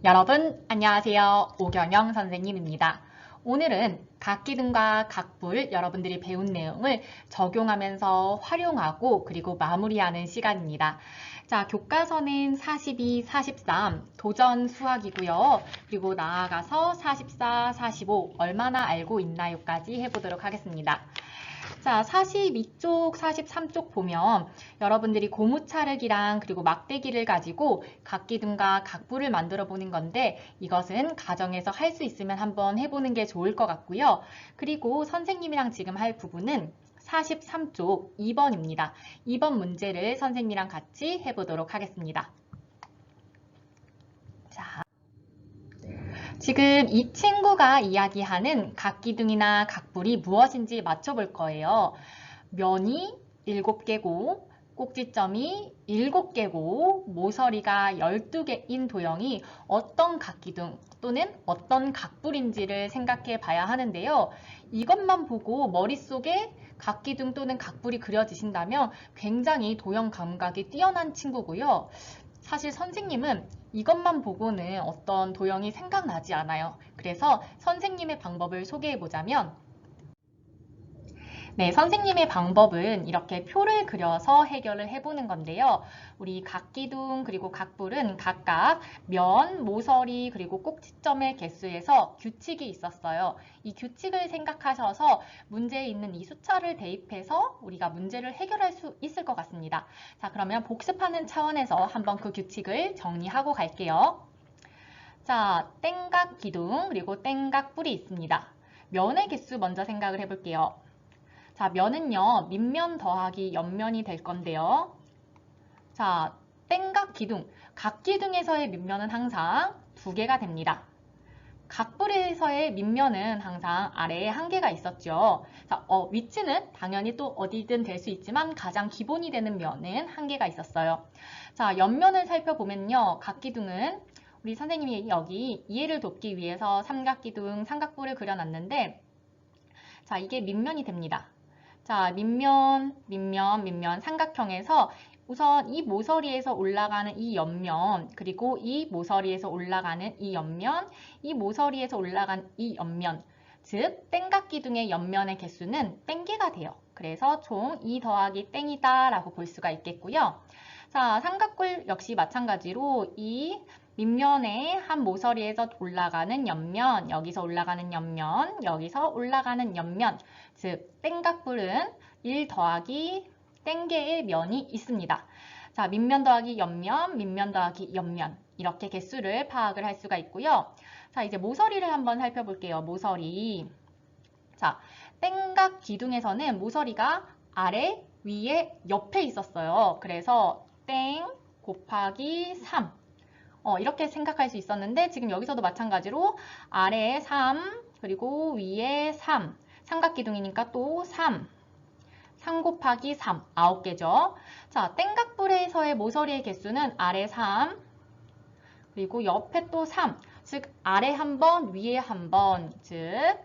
여러분, 안녕하세요. 오경영 선생님입니다. 오늘은 각기둥과 각불 여러분들이 배운 내용을 적용하면서 활용하고 그리고 마무리하는 시간입니다. 자, 교과서는 42, 43 도전 수학이고요. 그리고 나아가서 44, 45 얼마나 알고 있나요까지 해보도록 하겠습니다. 자, 42쪽, 43쪽 보면 여러분들이 고무차르기랑 그리고 막대기를 가지고 각기둥과 각부를 만들어 보는 건데 이것은 가정에서 할 수 있으면 한번 해보는 게 좋을 것 같고요. 그리고 선생님이랑 지금 할 부분은 43쪽 2번입니다. 2번 문제를 선생님이랑 같이 해보도록 하겠습니다. 자, 지금 이 친구가 이야기하는 각기둥이나 각불이 무엇인지 맞춰볼 거예요. 면이 7개고 꼭지점이 7개고 모서리가 12개인 도형이 어떤 각기둥 또는 어떤 각불인지를 생각해 봐야 하는데요. 이것만 보고 머릿속에 각기둥 또는 각불이 그려지신다면 굉장히 도형 감각이 뛰어난 친구고요. 사실 선생님은 이것만 보고는 어떤 도형이 생각나지 않아요. 그래서 선생님의 방법을 소개해 보자면 네, 선생님의 방법은 이렇게 표를 그려서 해결을 해보는 건데요. 우리 각기둥 그리고 각불은 각각 면, 모서리 그리고 꼭지점의 개수에서 규칙이 있었어요. 이 규칙을 생각하셔서 문제에 있는 이 숫자를 대입해서 우리가 문제를 해결할 수 있을 것 같습니다. 자, 그러면 복습하는 차원에서 한번 그 규칙을 정리하고 갈게요. 자, 땡각 기둥 그리고 땡각 뿔이 있습니다. 면의 개수 먼저 생각을 해볼게요. 자, 면은요, 밑면 더하기 옆면이 될 건데요. 자, 땡각 기둥, 각 기둥에서의 밑면은 항상 2개가 됩니다. 각불에서의 밑면은 항상 아래에 1개가 있었죠. 자, 위치는 당연히 또 어디든 될 수 있지만 가장 기본이 되는 면은 1개가 있었어요. 자, 옆면을 살펴보면요, 각기둥은 우리 선생님이 여기 이해를 돕기 위해서 삼각기둥, 삼각뿔을 그려놨는데 자, 이게 밑면이 됩니다. 자, 밑면, 밑면, 밑면 삼각형에서 우선 이 모서리에서 올라가는 이 옆면, 그리고 이 모서리에서 올라가는 이 옆면, 이 모서리에서 올라간 이 옆면, 즉 땡각기둥의 옆면의 개수는 땡개가 돼요. 그래서 총 2 더하기 땡이다 라고 볼 수가 있겠고요. 자, 삼각뿔 역시 마찬가지로 이 밑면에 한 모서리에서 올라가는 옆면, 여기서 올라가는 옆면, 여기서 올라가는 옆면, 즉 땡각뿔은 1 더하기 땡개의 면이 있습니다. 자, 밑면 더하기 옆면, 밑면 더하기 옆면 이렇게 개수를 파악을 할 수가 있고요. 자, 이제 모서리를 한번 살펴볼게요. 모서리. 자, 땡각 기둥에서는 모서리가 아래, 위에, 옆에 있었어요. 그래서 땡 곱하기 3 이렇게 생각할 수 있었는데 지금 여기서도 마찬가지로 아래에 3 그리고 위에 3 삼각기둥이니까 또 3 곱하기 3 9개죠. 자, 땡각불에서의 모서리의 개수는 아래 3 그리고 옆에 또 3 즉 아래 한 번 위에 한 번 즉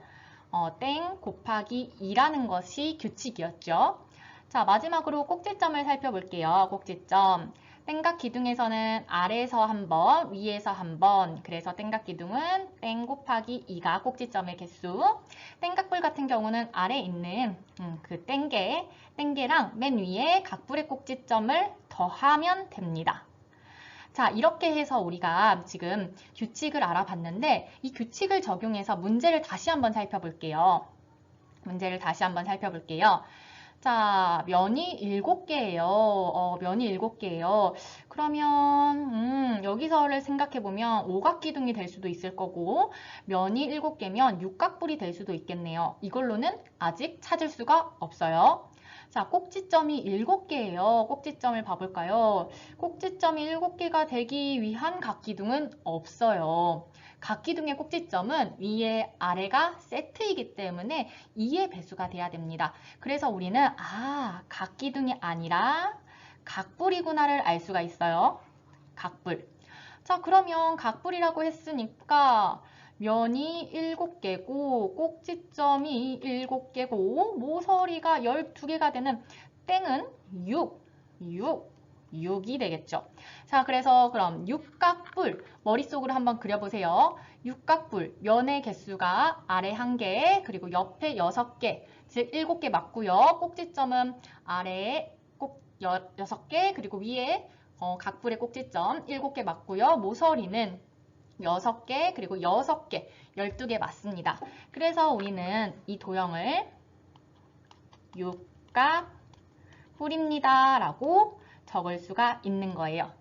땡 곱하기 2라는 것이 규칙이었죠. 자, 마지막으로 꼭지점을 살펴볼게요. 꼭지점. 땡각 기둥에서는 아래에서 한 번, 위에서 한 번. 그래서 땡각 기둥은 땡 곱하기 2가 꼭지점의 개수. 땡각불 같은 경우는 아래에 있는 그 땡개랑 맨 위에 각불의 꼭지점을 더하면 됩니다. 자, 이렇게 해서 우리가 지금 규칙을 알아봤는데 이 규칙을 적용해서 문제를 다시 한번 살펴볼게요. 문제를 다시 한번 살펴볼게요. 자, 면이 7개예요. 면이 7개예요. 그러면 여기서를 생각해보면 오각기둥이 될 수도 있을 거고 면이 7개면 육각뿔이 될 수도 있겠네요. 이걸로는 아직 찾을 수가 없어요. 자, 꼭지점이 7개예요. 꼭지점을 봐볼까요? 꼭지점이 7개가 되기 위한 각기둥은 없어요. 각기둥의 꼭지점은 위에 아래가 세트이기 때문에 2의 배수가 돼야 됩니다. 그래서 우리는 각기둥이 아니라 각불이구나를 알 수가 있어요. 각불. 자, 그러면 각불이라고 했으니까 면이 7개고 꼭지점이 7개고 모서리가 12개가 되는 땡은 6, 6이 되겠죠. 자, 그래서 그럼 육각뿔 머릿속으로 한번 그려보세요. 육각뿔 면의 개수가 아래 1개, 그리고 옆에 6개, 즉 7개 맞고요. 꼭지점은 아래에 꼭 6개, 그리고 위에 각뿔의 꼭지점 7개 맞고요. 모서리는 6개, 그리고 6개, 12개 맞습니다. 그래서 우리는 이 도형을 육각뿔입니다 라고 적을 수가 있는 거예요.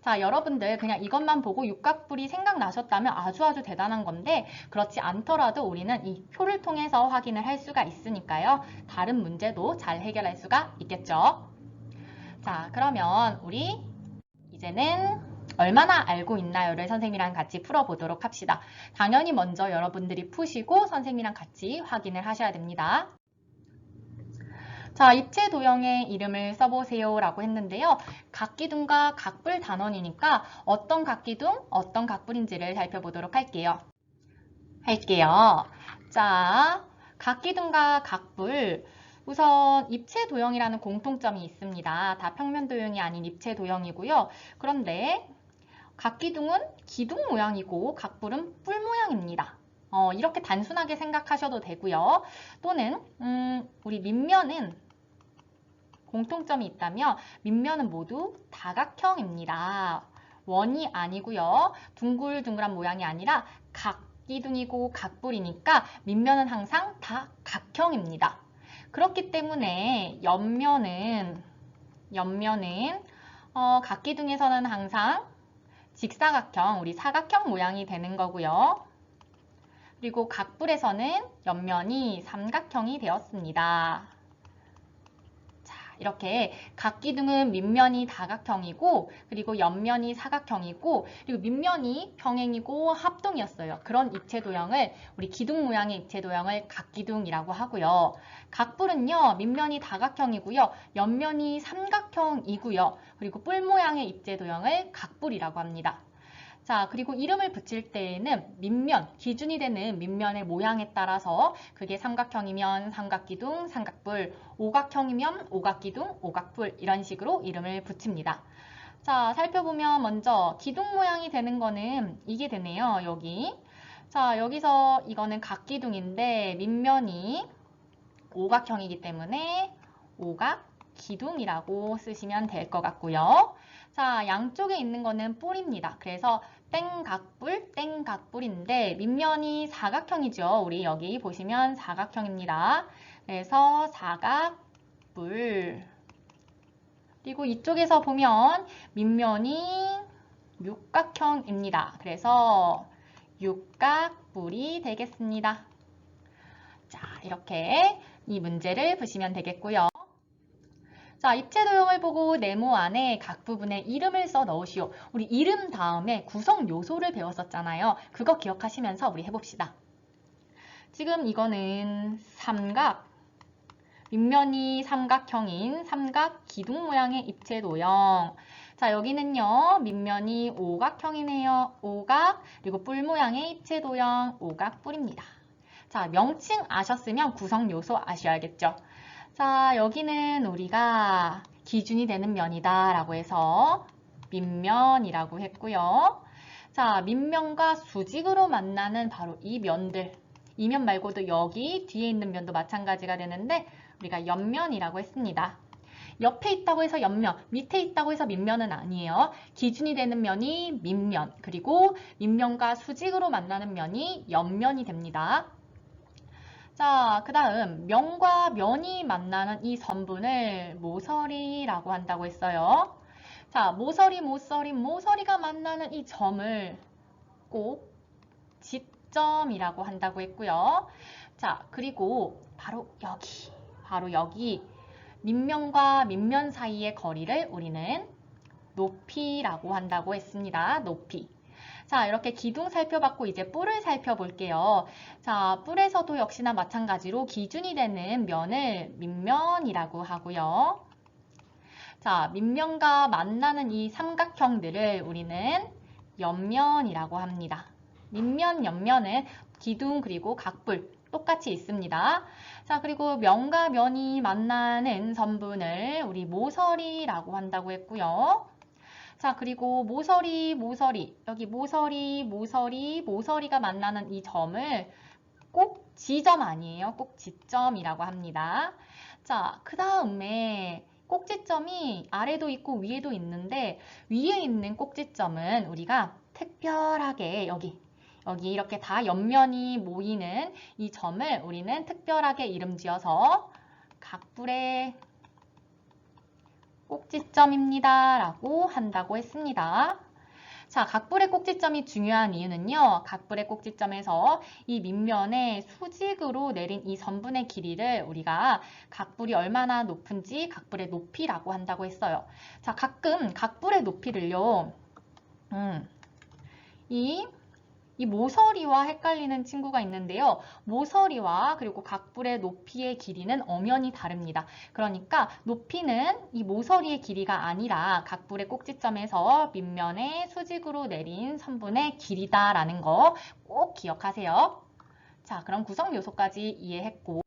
자, 여러분들 그냥 이것만 보고 육각뿔이 생각나셨다면 아주 대단한 건데, 그렇지 않더라도 우리는 이 표를 통해서 확인을 할 수가 있으니까요. 다른 문제도 잘 해결할 수가 있겠죠. 자, 그러면 우리 이제는 얼마나 알고 있나요를 선생님이랑 같이 풀어보도록 합시다. 당연히 먼저 여러분들이 푸시고 선생님이랑 같이 확인을 하셔야 됩니다. 자, 입체 도형의 이름을 써보세요 라고 했는데요. 각기둥과 각뿔 단원이니까 어떤 각기둥, 어떤 각뿔인지를 살펴보도록 할게요. 자, 각기둥과 각뿔. 우선 입체 도형이라는 공통점이 있습니다. 다 평면 도형이 아닌 입체 도형이고요. 그런데 각기둥은 기둥 모양이고 각뿔은 뿔 모양입니다. 이렇게 단순하게 생각하셔도 되고요. 또는 우리 밑면은 공통점이 있다면 밑면은 모두 다각형입니다. 원이 아니고요. 둥글둥글한 모양이 아니라 각기둥이고 각뿔이니까 밑면은 항상 다 각형입니다. 그렇기 때문에 옆면은 각기둥에서는 항상 직사각형, 우리 사각형 모양이 되는 거고요. 그리고 각뿔에서는 옆면이 삼각형이 되었습니다. 이렇게 각기둥은 밑면이 다각형이고, 그리고 옆면이 사각형이고, 그리고 밑면이 평행이고 합동이었어요. 그런 입체 도형을, 우리 기둥 모양의 입체 도형을 각기둥이라고 하고요. 각뿔은요, 밑면이 다각형이고요, 옆면이 삼각형이고요. 그리고 뿔 모양의 입체 도형을 각뿔이라고 합니다. 자, 그리고 이름을 붙일 때에는 밑면, 기준이 되는 밑면의 모양에 따라서 그게 삼각형이면 삼각기둥, 삼각뿔, 오각형이면 오각기둥, 오각뿔 이런 식으로 이름을 붙입니다. 자, 살펴보면 먼저 기둥 모양이 되는 거는 이게 되네요. 여기. 자, 여기서 이거는 각기둥인데 밑면이 오각형이기 때문에 오각기둥이라고 쓰시면 될 것 같고요. 자, 양쪽에 있는 거는 뿔입니다. 그래서 땡각뿔, 땡각뿔인데 밑면이 사각형이죠. 우리 여기 보시면 사각형입니다. 그래서 사각뿔. 그리고 이쪽에서 보면 밑면이 육각형입니다. 그래서 육각뿔이 되겠습니다. 자, 이렇게 이 문제를 보시면 되겠고요. 자, 입체 도형을 보고 네모 안에 각 부분에 이름을 써 넣으시오. 우리 이름 다음에 구성 요소를 배웠었잖아요. 그거 기억하시면서 우리 해봅시다. 지금 이거는 삼각, 밑면이 삼각형인 삼각 기둥 모양의 입체 도형. 자, 여기는요, 밑면이 오각형이네요. 오각, 그리고 뿔 모양의 입체 도형, 오각뿔입니다. 자, 명칭 아셨으면 구성 요소 아셔야겠죠. 자, 여기는 우리가 기준이 되는 면이다 라고 해서 밑면이라고 했고요. 자, 밑면과 수직으로 만나는 바로 이 면들. 이 면 말고도 여기 뒤에 있는 면도 마찬가지가 되는데 우리가 옆면이라고 했습니다. 옆에 있다고 해서 옆면, 밑에 있다고 해서 밑면은 아니에요. 기준이 되는 면이 밑면, 그리고 밑면과 수직으로 만나는 면이 옆면이 됩니다. 자, 그 다음 면과 면이 만나는 이 선분을 모서리라고 한다고 했어요. 자, 모서리가 만나는 이 점을 꼭 직점이라고 한다고 했고요. 자, 그리고 바로 여기 밑면과 밑면 사이의 거리를 우리는 높이라고 한다고 했습니다. 높이. 자, 이렇게 기둥 살펴봤고 이제 뿔을 살펴볼게요. 자, 뿔에서도 역시나 마찬가지로 기준이 되는 면을 밑면이라고 하고요. 자, 밑면과 만나는 이 삼각형들을 우리는 옆면이라고 합니다. 밑면, 옆면은 기둥 그리고 각뿔 똑같이 있습니다. 자, 그리고 면과 면이 만나는 선분을 우리 모서리라고 한다고 했고요. 자, 그리고 모서리, 여기 모서리가 만나는 이 점을 꼭 지점 아니에요. 꼭 지점이라고 합니다. 자, 그 다음에 꼭지점이 아래도 있고 위에도 있는데 위에 있는 꼭지점은 우리가 특별하게 여기 이렇게 다 옆면이 모이는 이 점을 우리는 특별하게 이름 지어서 각불의 꼭지점입니다 라고 한다고 했습니다. 자, 각불의 꼭지점이 중요한 이유는요. 각불의 꼭지점에서 이 밑면에 수직으로 내린 이 선분의 길이를 우리가 각불이 얼마나 높은지 각불의 높이라고 한다고 했어요. 자, 가끔 각불의 높이를요. 이 모서리와 헷갈리는 친구가 있는데요. 모서리와 그리고 각불의 높이의 길이는 엄연히 다릅니다. 그러니까 높이는 이 모서리의 길이가 아니라 각불의 꼭지점에서 밑면에 수직으로 내린 선분의 길이다라는 거 꼭 기억하세요. 자, 그럼 구성 요소까지 이해했고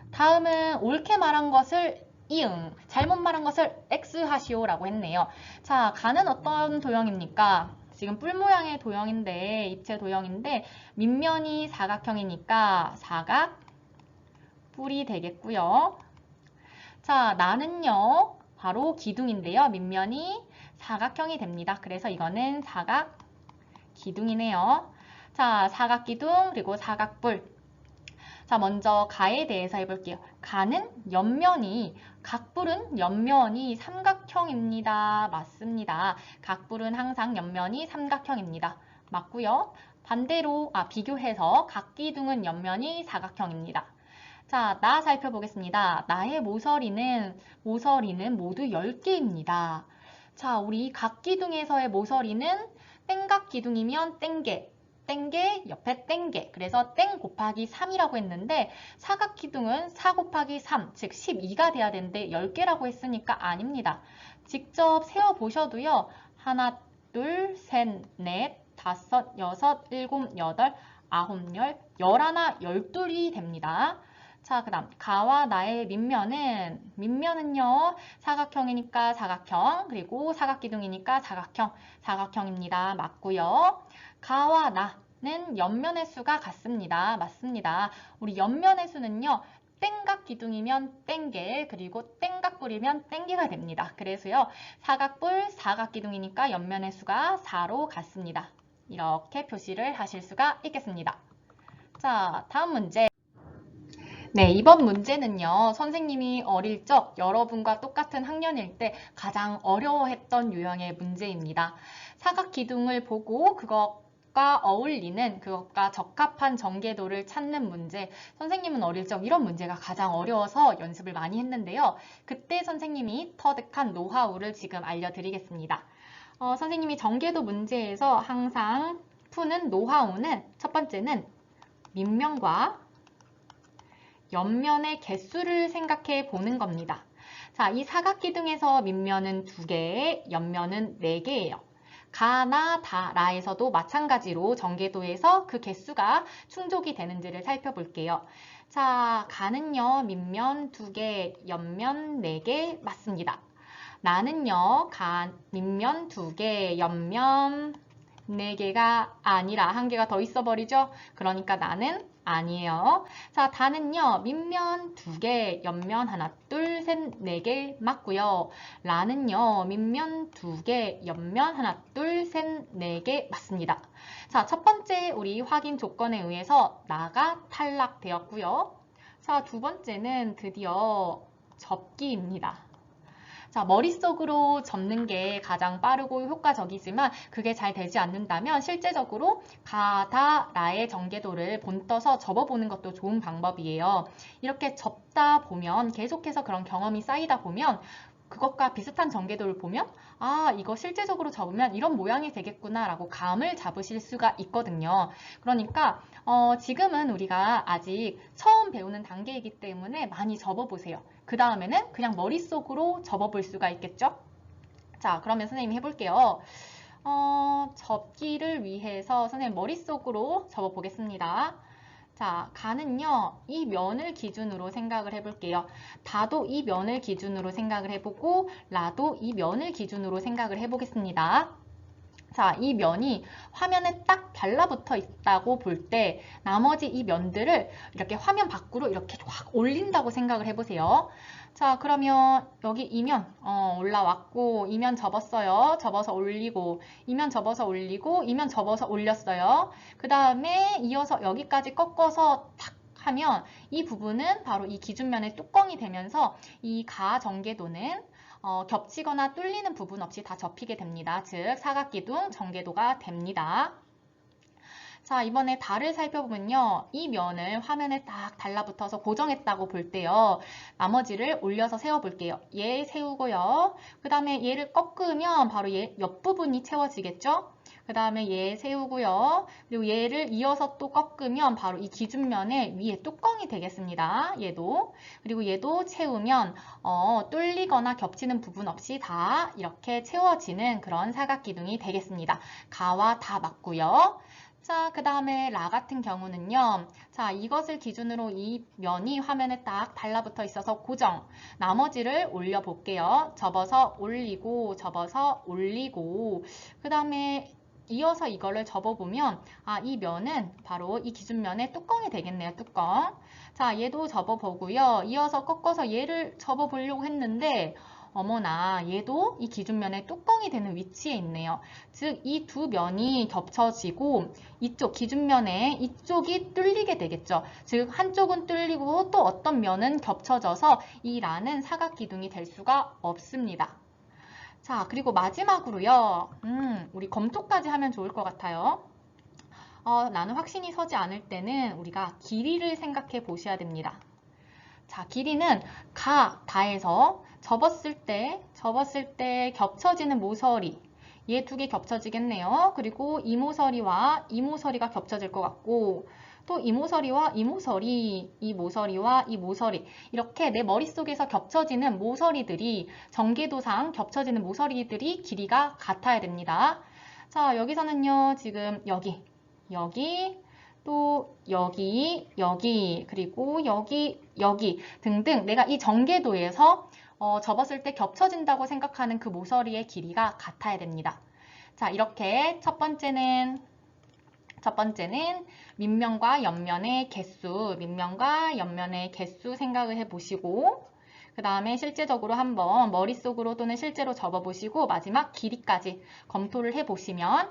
다음은 옳게 말한 것을 이응, 잘못 말한 것을 X 하시오라고 했네요. 자, 가는 어떤 도형입니까? 지금 뿔 모양의 도형인데, 입체 도형인데 밑면이 사각형이니까 사각 뿔이 되겠고요. 자, 나는요 바로 기둥인데요. 밑면이 사각형이 됩니다. 그래서 이거는 사각 기둥이네요. 자, 사각 기둥 그리고 사각뿔. 자, 먼저 가에 대해서 해볼게요. 가는 옆면이, 각불은 옆면이 삼각형입니다. 맞습니다. 각불은 항상 옆면이 삼각형입니다. 맞고요. 반대로, 비교해서 각기둥은 옆면이 사각형입니다. 자, 나 살펴보겠습니다. 나의 모서리는 모두 10개입니다. 자, 우리 각기둥에서의 모서리는 땡각기둥이면 땡개, 옆에 땡개. 그래서 땡 곱하기 3이라고 했는데 사각기둥은 4 곱하기 3, 즉 12가 돼야 되는데 10개라고 했으니까 아닙니다. 직접 세어보셔도요. 하나, 둘, 셋, 넷, 다섯, 여섯, 일곱, 여덟, 아홉, 열, 열하나, 열둘이 됩니다. 자, 그 다음 가와 나의 밑면은요. 사각형이니까 사각형, 그리고 사각기둥이니까 사각형입니다. 맞고요. 가와 나는 옆면의 수가 같습니다. 맞습니다. 우리 옆면의 수는요. 땡각 기둥이면 땡개, 그리고 땡각뿔이면 땡개가 됩니다. 그래서요. 사각뿔, 사각기둥이니까 옆면의 수가 4로 같습니다. 이렇게 표시를 하실 수가 있겠습니다. 자, 다음 문제. 네, 이번 문제는요. 선생님이 어릴 적 여러분과 똑같은 학년일 때 가장 어려워했던 유형의 문제입니다. 사각기둥을 보고 그것과 어울리는, 그것과 적합한 전개도를 찾는 문제. 선생님은 어릴 적 이런 문제가 가장 어려워서 연습을 많이 했는데요. 그때 선생님이 터득한 노하우를 지금 알려드리겠습니다. 선생님이 전개도 문제에서 항상 푸는 노하우는 첫 번째는 밑면과 옆면의 개수를 생각해 보는 겁니다. 자, 이 사각기둥에서 밑면은 2개, 옆면은 4개예요. 가나 다, 라에서도 마찬가지로 전개도에서 그 개수가 충족이 되는지를 살펴볼게요. 자, 가는요, 밑면 2개, 옆면 4개 맞습니다. 나는요, 밑면 2개, 옆면 4개가 아니라 1개가 더 있어버리죠? 그러니까 나는 아니에요. 자, 다는요. 밑면 2개, 옆면 하나, 둘, 셋, 4개 맞고요. 라는요. 밑면 2개, 옆면 하나, 둘, 셋, 4개 맞습니다. 자, 첫 번째 우리 확인 조건에 의해서 나가 탈락되었고요. 자, 두 번째는 드디어 접기입니다. 자, 머릿속으로 접는 게 가장 빠르고 효과적이지만 그게 잘 되지 않는다면 실제적으로 가다, 라의 전개도를 본떠서 접어보는 것도 좋은 방법이에요. 이렇게 접다 보면 계속해서 그런 경험이 쌓이다 보면 그것과 비슷한 전개도를 보면 이거 실제적으로 접으면 이런 모양이 되겠구나 라고 감을 잡으실 수가 있거든요. 그러니까 지금은 우리가 아직 처음 배우는 단계이기 때문에 많이 접어보세요. 그 다음에는 그냥 머릿속으로 접어볼 수가 있겠죠? 자, 그러면 선생님이 해볼게요. 접기를 위해서 선생님 머릿속으로 접어보겠습니다. 자, 가는요, 이 면을 기준으로 생각을 해볼게요. 다도 이 면을 기준으로 생각을 해보고, 라도 이 면을 기준으로 생각을 해보겠습니다. 자, 이 면이 화면에 딱 달라붙어 있다고 볼 때 나머지 이 면들을 이렇게 화면 밖으로 이렇게 확 올린다고 생각을 해보세요. 자, 그러면 여기 이면 올라왔고, 이면 접었어요. 접어서 올리고, 이면 접어서 올리고, 이면 접어서 올렸어요. 그 다음에 이어서 여기까지 꺾어서 탁 하면 이 부분은 바로 이 기준면의 뚜껑이 되면서 이 가전개도는 겹치거나 뚫리는 부분 없이 다 접히게 됩니다. 즉 사각기둥 전개도가 됩니다. 자, 이번에 달을 살펴보면요. 이 면을 화면에 딱 달라붙어서 고정했다고 볼 때요. 나머지를 올려서 세워볼게요. 얘 세우고요. 그 다음에 얘를 꺾으면 바로 얘 옆부분이 채워지겠죠? 그 다음에 얘 세우고요. 그리고 얘를 이어서 또 꺾으면 바로 이 기준면에 위에 뚜껑이 되겠습니다. 얘도. 그리고 얘도 채우면 뚫리거나 겹치는 부분 없이 다 이렇게 채워지는 그런 사각기둥이 되겠습니다. 가와 다 맞고요. 자, 그 다음에 라 같은 경우는요. 자, 이것을 기준으로 이 면이 화면에 딱 달라붙어 있어서 고정. 나머지를 올려볼게요. 접어서 올리고, 접어서 올리고. 그 다음에 이어서 이거를 접어보면 이 면은 바로 이 기준면의 뚜껑이 되겠네요. 뚜껑. 자, 얘도 접어보고요. 이어서 꺾어서 얘를 접어보려고 했는데 어머나, 얘도 이 기준면의 뚜껑이 되는 위치에 있네요. 즉, 이 두 면이 겹쳐지고 이쪽 기준면에 이쪽이 뚫리게 되겠죠. 즉, 한쪽은 뚫리고 또 어떤 면은 겹쳐져서 이 라는 사각기둥이 될 수가 없습니다. 자, 그리고 마지막으로요. 우리 검토까지 하면 좋을 것 같아요. 나는 확신이 서지 않을 때는 우리가 길이를 생각해 보셔야 됩니다. 자, 길이는 가, 다에서 접었을 때 겹쳐지는 모서리. 얘 두 개 겹쳐지겠네요. 그리고 이 모서리와 이 모서리가 겹쳐질 것 같고, 또 이 모서리와 이 모서리, 이 모서리와 이 모서리. 이렇게 내 머릿속에서 겹쳐지는 모서리들이, 전개도상 겹쳐지는 모서리들이 길이가 같아야 됩니다. 자, 여기서는요, 지금 여기, 또 여기, 그리고 여기 등등 내가 이 전개도에서 접었을 때 겹쳐진다고 생각하는 그 모서리의 길이가 같아야 됩니다. 자, 이렇게 첫 번째는 밑면과 옆면의 개수 생각을 해보시고 그 다음에 실제적으로 한번 머릿속으로 또는 실제로 접어보시고 마지막 길이까지 검토를 해보시면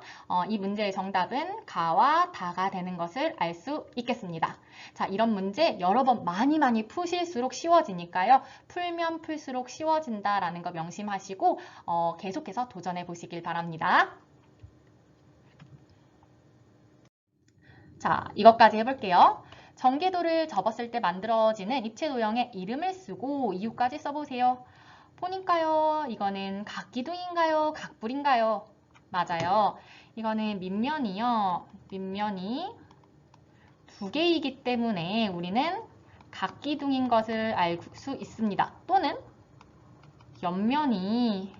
이 문제의 정답은 가와 다가 되는 것을 알 수 있겠습니다. 자, 이런 문제 여러 번 많이 푸실수록 쉬워지니까요. 풀면 풀수록 쉬워진다라는 거 명심하시고 계속해서 도전해 보시길 바랍니다. 자, 이것까지 해볼게요. 전개도를 접었을 때 만들어지는 입체 도형의 이름을 쓰고 이유까지 써보세요. 보니까요, 이거는 각기둥인가요? 각불인가요? 맞아요. 이거는 밑면이요. 밑면이 두 개이기 때문에 우리는 각기둥인 것을 알 수 있습니다. 또는 옆면이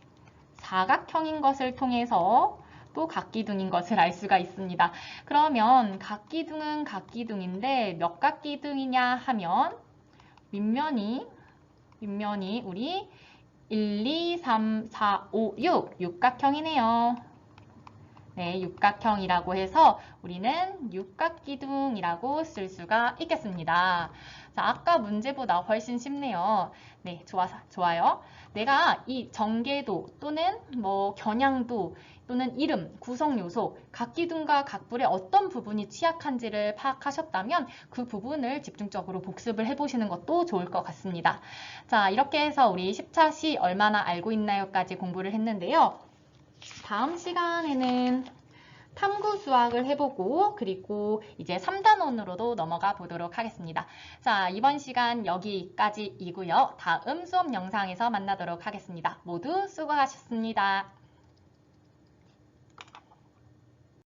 사각형인 것을 통해서 또 각기둥인 것을 알 수가 있습니다. 그러면 각기둥은 각기둥인데 몇 각기둥이냐 하면 밑면이 우리 1, 2, 3, 4, 5, 6 육각형이네요. 네, 육각형이라고 해서 우리는 육각기둥이라고 쓸 수가 있겠습니다. 자, 아까 문제보다 훨씬 쉽네요. 네, 좋아요. 내가 이 전개도 또는 겨냥도 또는 이름, 구성요소, 각기둥과 각불의 어떤 부분이 취약한지를 파악하셨다면 그 부분을 집중적으로 복습을 해보시는 것도 좋을 것 같습니다. 자, 이렇게 해서 우리 10차 시 얼마나 알고 있나요까지 공부를 했는데요. 다음 시간에는 탐구 수학을 해보고 그리고 이제 3단원으로도 넘어가 보도록 하겠습니다. 자, 이번 시간 여기까지이고요. 다음 수업 영상에서 만나도록 하겠습니다. 모두 수고하셨습니다.